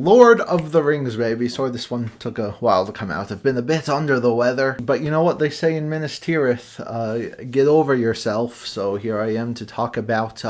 Lord of the Rings, baby. Sorry this one took a while to come out. I've been a bit under the weather. But you know what they say in Minas Tirith, get over yourself. So here I am to talk about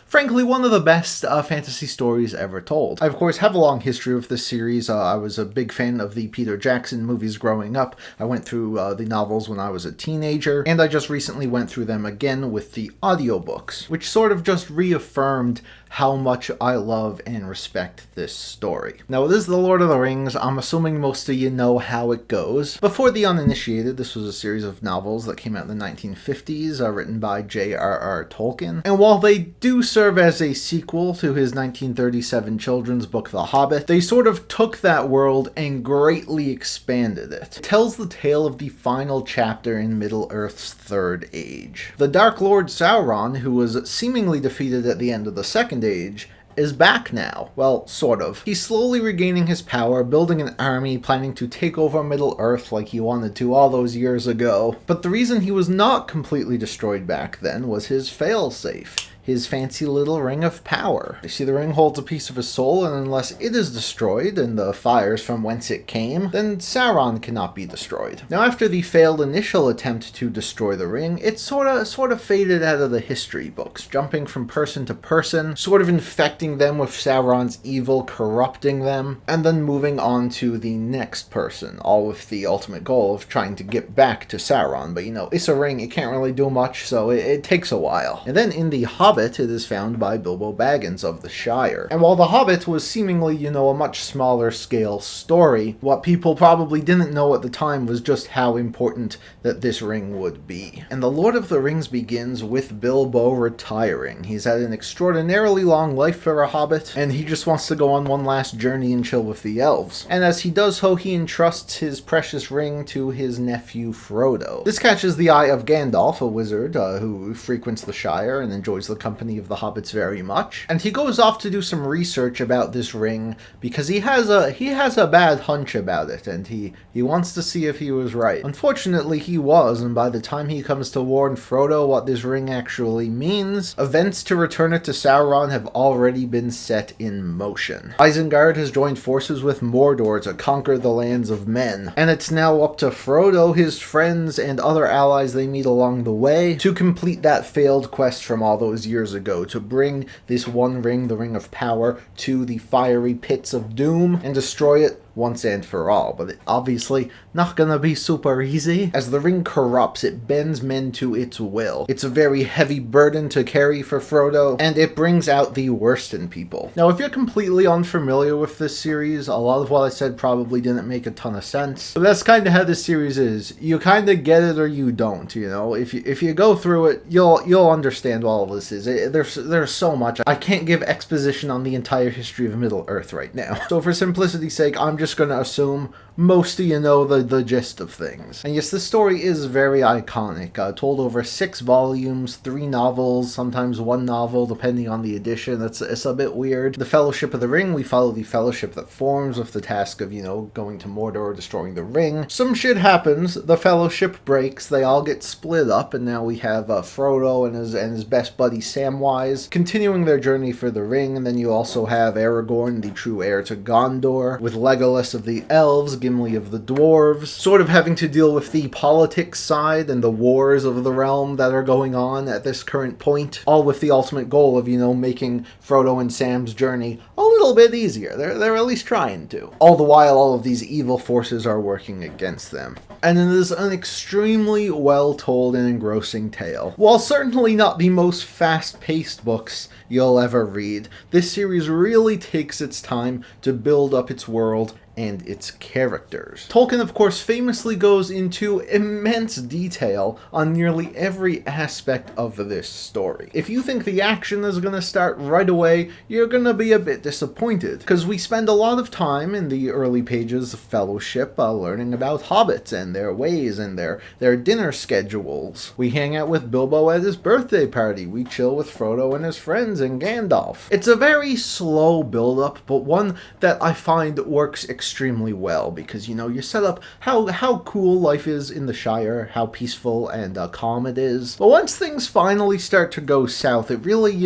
frankly, one of the best fantasy stories ever told. I, of course, have a long history with this series. I was a big fan of the Peter Jackson movies growing up. I went through the novels when I was a teenager, and I just recently went through them again with the audiobooks, which sort of just reaffirmed how much I love and respect this story. Now, it is The Lord of the Rings. I'm assuming most of you know how it goes. Before the uninitiated, this was a series of novels that came out in the 1950s, written by J.R.R. Tolkien. And while they do serve as a sequel to his 1937 children's book, The Hobbit, they sort of took that world and greatly expanded it. It tells the tale of the final chapter in Middle-earth's Third Age. The Dark Lord Sauron, who was seemingly defeated at the end of the Second Age, is back now. Well, sort of. He's slowly regaining his power, building an army, planning to take over Middle-earth like he wanted to all those years ago. But the reason he was not completely destroyed back then was his failsafe. His fancy little ring of power. You see, the ring holds a piece of his soul, and unless it is destroyed in the fires from whence it came, then Sauron cannot be destroyed. Now, after the failed initial attempt to destroy the ring, it sort of faded out of the history books, jumping from person to person, sort of infecting them with Sauron's evil, corrupting them, and then moving on to the next person, all with the ultimate goal of trying to get back to Sauron. But you know, it's a ring, it can't really do much, so it takes a while. And then in The Hobbit, it is found by Bilbo Baggins of the Shire. And while The Hobbit was seemingly, a much smaller scale story, what people probably didn't know at the time was just how important that this ring would be. And The Lord of the Rings begins with Bilbo retiring. He's had an extraordinarily long life for a hobbit, and he just wants to go on one last journey and chill with the elves. And as he does so, he entrusts his precious ring to his nephew Frodo. This catches the eye of Gandalf, a wizard who frequents the Shire and enjoys the company of the hobbits very much, and he goes off to do some research about this ring because he has a bad hunch about it, and he wants to see if he was right. Unfortunately, he was, and by the time he comes to warn Frodo what this ring actually means, events to return it to Sauron have already been set in motion. Isengard has joined forces with Mordor to conquer the lands of men, and it's now up to Frodo, his friends, and other allies they meet along the way to complete that failed quest from all those years ago, to bring this one ring, the Ring of Power, to the fiery pits of doom and destroy it once and for all. But it obviously not gonna be super easy. As the ring corrupts, it bends men to its will. It's a very heavy burden to carry for Frodo, and it brings out the worst in people. Now, if you're completely unfamiliar with this series, a lot of what I said probably didn't make a ton of sense. But that's kind of how this series is. You kind of get it or you don't, If you go through it, you'll understand what all of this is. There's so much. I can't give exposition on the entire history of Middle-earth right now. So for simplicity's sake, I'm just going to assume most of you know the gist of things. And yes, this story is very iconic. Told over 6 volumes, 3 novels, sometimes 1 novel, depending on the edition. It's a bit weird. The Fellowship of the Ring, we follow the fellowship that forms with the task of, going to Mordor, destroying the ring. Some shit happens. The fellowship breaks. They all get split up, and now we have Frodo and his best buddy Samwise continuing their journey for the ring. And then you also have Aragorn, the true heir to Gondor, with Legolas of the elves, Gimli of the dwarves, sort of having to deal with the politics side and the wars of the realm that are going on at this current point, all with the ultimate goal of, making Frodo and Sam's journey a little bit easier. They're at least trying to. All the while, all of these evil forces are working against them. And it is an extremely well-told and engrossing tale. While certainly not the most fast-paced books you'll ever read, this series really takes its time to build up its world and its characters. Tolkien, of course, famously goes into immense detail on nearly every aspect of this story. If you think the action is going to start right away, you're going to be a bit disappointed, because we spend a lot of time in the early pages of Fellowship learning about hobbits and their ways and their dinner schedules. We hang out with Bilbo at his birthday party. We chill with Frodo and his friends and Gandalf. It's a very slow build-up, but one that I find works extremely extremely well because, you set up how cool life is in the Shire, how peaceful and calm it is. But once things finally start to go south, it really,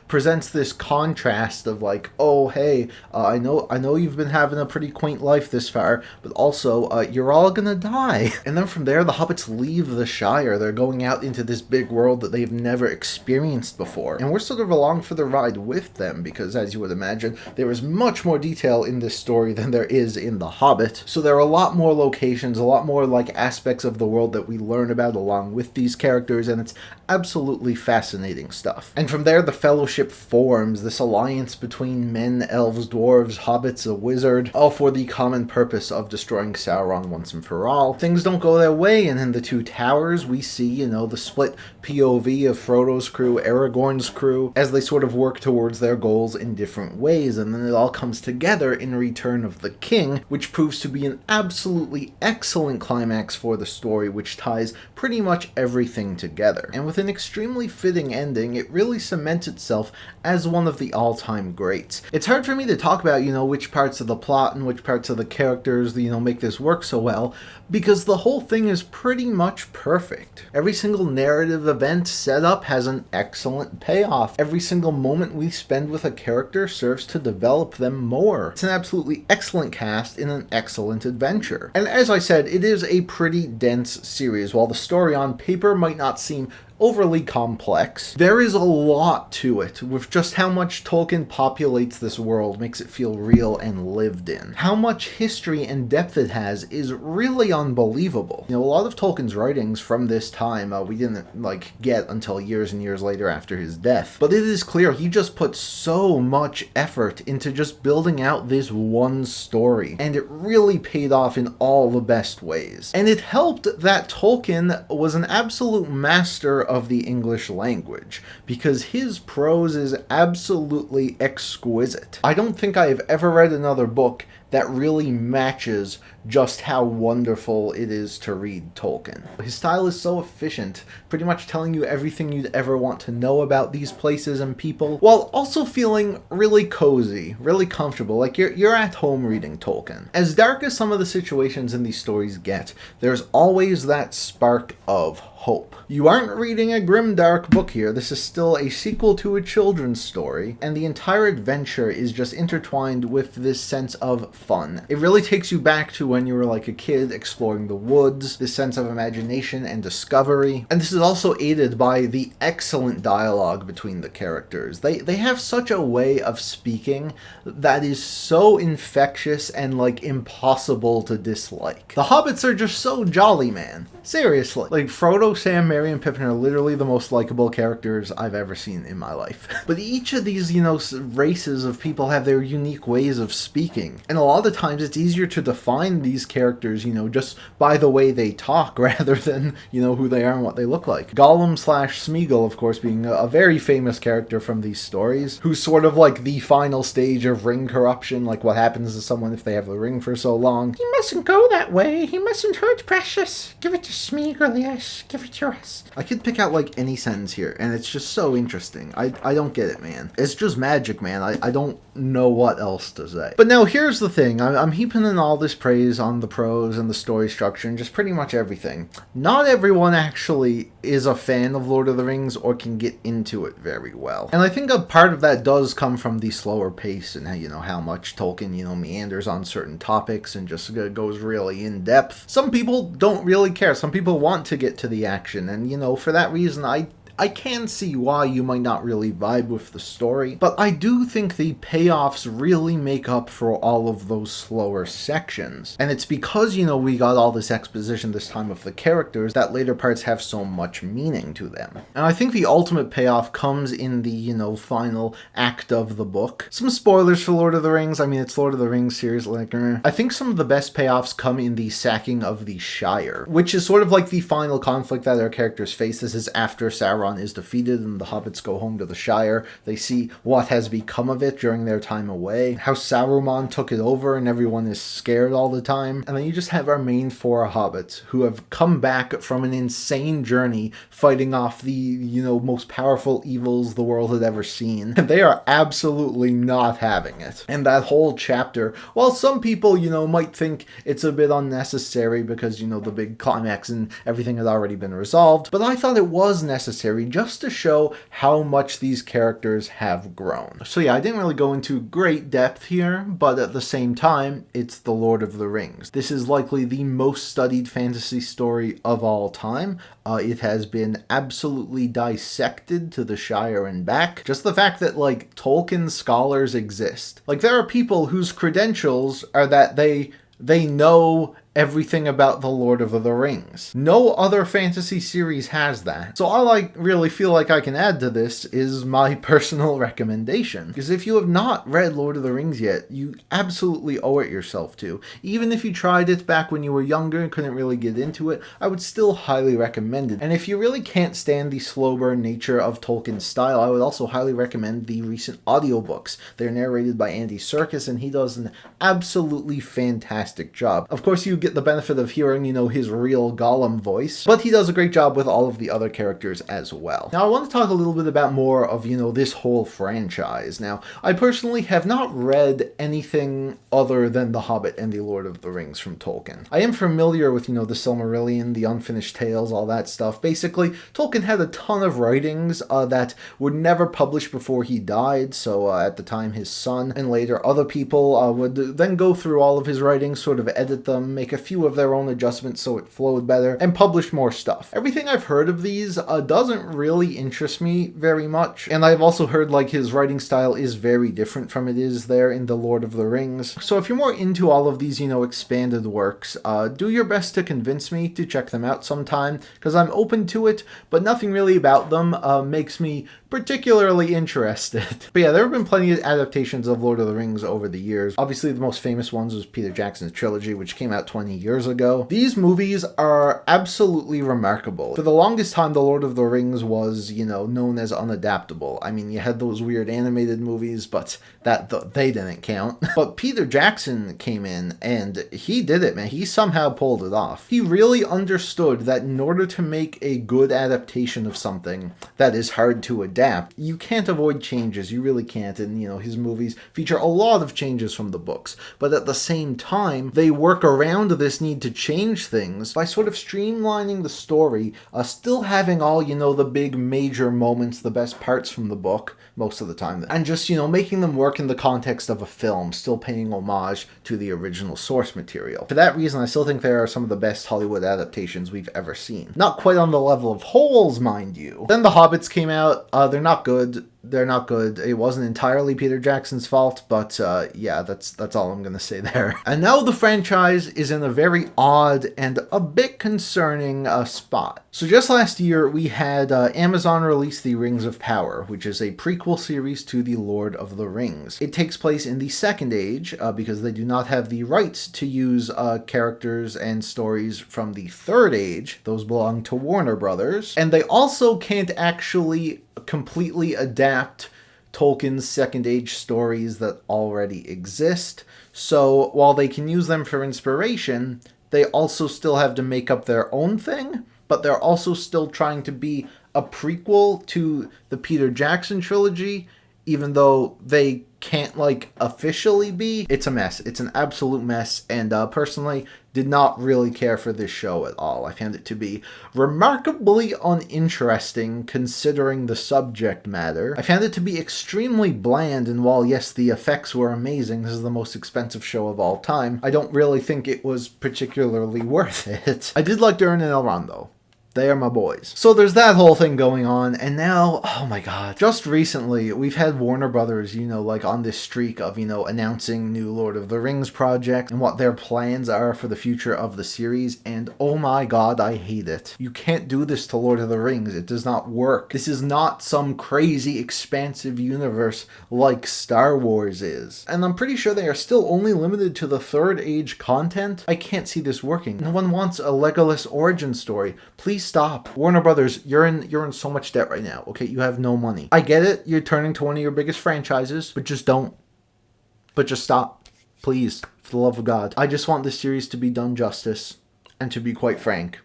presents this contrast of like, oh, hey, I know you've been having a pretty quaint life this far, but also, you're all gonna die. And then from there, the hobbits leave the Shire. They're going out into this big world that they've never experienced before. And we're sort of along for the ride with them because, as you would imagine, there is much more detail in this story than there is in The Hobbit. So there are a lot more locations, a lot more like aspects of the world that we learn about along with these characters, and it's absolutely fascinating stuff. And from there, the Fellowship forms, this alliance between men, elves, dwarves, hobbits, a wizard, all for the common purpose of destroying Sauron once and for all. Things don't go their way, and in the Two Towers, we see, the split POV of Frodo's crew, Aragorn's crew, as they sort of work towards their goals in different ways, and then it all comes together in Return of the King, which proves to be an absolutely excellent climax for the story, which ties pretty much everything together. And with an extremely fitting ending, it really cements itself as one of the all-time greats. It's hard for me to talk about, which parts of the plot and which parts of the characters, make this work so well, because the whole thing is pretty much perfect. Every single narrative event set up has an excellent payoff. Every single moment we spend with a character serves to develop them more. It's an absolutely excellent cast in an excellent adventure. And as I said, it is a pretty dense series. While the story on paper might not seem overly complex, there is a lot to it, with just how much Tolkien populates this world makes it feel real and lived in. How much history and depth it has is really unbelievable. A lot of Tolkien's writings from this time we didn't get until years and years later after his death. But it is clear he just put so much effort into just building out this one story, and it really paid off in all the best ways. And it helped that Tolkien was an absolute master of the English language, because his prose is absolutely exquisite. I don't think I have ever read another book that really matches just how wonderful it is to read Tolkien. His style is so efficient, pretty much telling you everything you'd ever want to know about these places and people, while also feeling really cozy, really comfortable, like you're at home reading Tolkien. As dark as some of the situations in these stories get, there's always that spark of hope. You aren't reading a grimdark book here. This is still a sequel to a children's story, and the entire adventure is just intertwined with this sense of fun. It really takes you back to when you were like a kid exploring the woods, this sense of imagination and discovery. And this is also aided by the excellent dialogue between the characters. They have such a way of speaking that is so infectious and impossible to dislike. The hobbits are just so jolly, man. Seriously. Frodo, Sam, Merry, and Pippin are literally the most likable characters I've ever seen in my life. But each of these, races of people have their unique ways of speaking. And a lot of the times it's easier to define these characters, just by the way they talk rather than, who they are and what they look like. Gollum / Smeagol, of course, being a very famous character from these stories, who's sort of the final stage of ring corruption, what happens to someone if they have the ring for so long. He mustn't go that way. He mustn't hurt Precious. Give it to Smeagol, yes. Give it to us. I could pick out any sentence here, and it's just so interesting. I don't get it, man. It's just magic, man. I don't know what else to say. But now here's the thing. I'm heaping in all this praise on the prose and the story structure and just pretty much everything. Not everyone actually is a fan of Lord of the Rings or can get into it very well. And I think a part of that does come from the slower pace and how much Tolkien, meanders on certain topics and just goes really in depth. Some people don't really care. Some people want to get to the action, and for that reason I can see why you might not really vibe with the story, but I do think the payoffs really make up for all of those slower sections. And it's because, we got all this exposition this time of the characters that later parts have so much meaning to them. And I think the ultimate payoff comes in the, final act of the book. Some spoilers for Lord of the Rings. I mean, it's Lord of the Rings series, I think some of the best payoffs come in the sacking of the Shire, which is sort of the final conflict that our characters face. This is after Sauron Sauron is defeated and the hobbits go home to the Shire. They see what has become of it during their time away, how Saruman took it over and everyone is scared all the time. And then you just have our main 4 hobbits who have come back from an insane journey fighting off the, most powerful evils the world had ever seen. And they are absolutely not having it. And that whole chapter, while some people, might think it's a bit unnecessary because, the big climax and everything had already been resolved, but I thought it was necessary just to show how much these characters have grown. So yeah, I didn't really go into great depth here, but at the same time, it's The Lord of the Rings. This is likely the most studied fantasy story of all time. It has been absolutely dissected to the Shire and back. Just the fact that, Tolkien scholars exist. There are people whose credentials are that they know everything about the Lord of the Rings. No other fantasy series has that. So all I really feel like I can add to this is my personal recommendation. Because if you have not read Lord of the Rings yet, you absolutely owe it yourself to. Even if you tried it back when you were younger and couldn't really get into it, I would still highly recommend it. And if you really can't stand the slow burn nature of Tolkien's style, I would also highly recommend the recent audiobooks. They're narrated by Andy Serkis, and he does an absolutely fantastic job. Of course, you get the benefit of hearing, his real Gollum voice, but he does a great job with all of the other characters as well. Now, I want to talk a little bit about more of, this whole franchise. Now, I personally have not read anything other than The Hobbit and The Lord of the Rings from Tolkien. I am familiar with, the Silmarillion, the Unfinished Tales, all that stuff. Basically, Tolkien had a ton of writings that were never published before he died, so at the time his son and later other people would then go through all of his writings, sort of edit them, make a few of their own adjustments so it flowed better, and publish more stuff. Everything I've heard of these doesn't really interest me very much, and I've also heard his writing style is very different from it is there in The Lord of the Rings. So if you're more into all of these, expanded works, do your best to convince me to check them out sometime, because I'm open to it, but nothing really about them makes me particularly interested. But yeah, there have been plenty of adaptations of Lord of the Rings over the years. Obviously, the most famous ones was Peter Jackson's trilogy, which came out 20 years ago. These movies are absolutely remarkable. For the longest time, The Lord of the Rings was, known as unadaptable. I mean, you had those weird animated movies, but they didn't count. But Peter Jackson came in, and he did it, man. He somehow pulled it off. He really understood that in order to make a good adaptation of something that is hard to adapt, you can't avoid changes. You really can't. And, his movies feature a lot of changes from the books. But at the same time, they work around this need to change things by sort of streamlining the story, still having all, the big major moments, the best parts from the book, most of the time. And just, making them work in the context of a film, still paying homage to the original source material. For that reason, I still think they are some of the best Hollywood adaptations we've ever seen. Not quite on the level of Holes, mind you. Then The Hobbits came out. They're not good. They're not good. It wasn't entirely Peter Jackson's fault, but yeah, that's all I'm gonna say there. And now the franchise is in a very odd and a bit concerning spot. So just last year, we had Amazon release The Rings of Power, which is a prequel series to The Lord of the Rings. It takes place in the Second Age, because they do not have the rights to use characters and stories from the Third Age. Those belong to Warner Brothers. And they also can't actually completely adapt Tolkien's Second Age stories that already exist. So while they can use them for inspiration, they also still have to make up their own thing, but they're also still trying to be a prequel to the Peter Jackson trilogy, even though they can't officially be. It's a mess. It's an absolute mess, and personally did not really care for this show at all. I found it to be remarkably uninteresting considering the subject matter. I found it to be extremely bland, and while yes, the effects were amazing, this is the most expensive show of all time, I don't really think it was particularly worth it. I did like Durin and Elrond though. They are my boys. So there's that whole thing going on, and now, oh my god, just recently, we've had Warner Brothers, on this streak of, announcing new Lord of the Rings project and what their plans are for the future of the series, and oh my god, I hate it. You can't do this to Lord of the Rings. It does not work. This is not some crazy, expansive universe like Star Wars is. And I'm pretty sure they are still only limited to the Third Age content. I can't see this working. No one wants a Legolas origin story. Please stop. Warner Brothers, you're in so much debt right now, okay? You have no money. I get it. You're turning to one of your biggest franchises, but just don't. But just stop. Please, for the love of God. I just want this series to be done justice. And to be quite frank,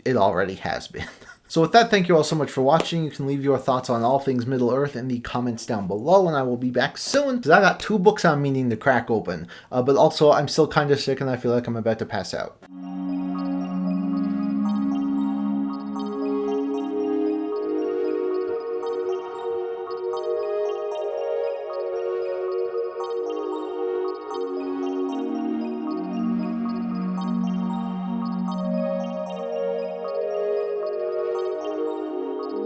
it already has been. So with that, thank you all so much for watching. You can leave your thoughts on all things Middle-earth in the comments down below, and I will be back soon, because I got 2 books I'm meaning to crack open. But also, I'm still kind of sick, and I feel like I'm about to pass out.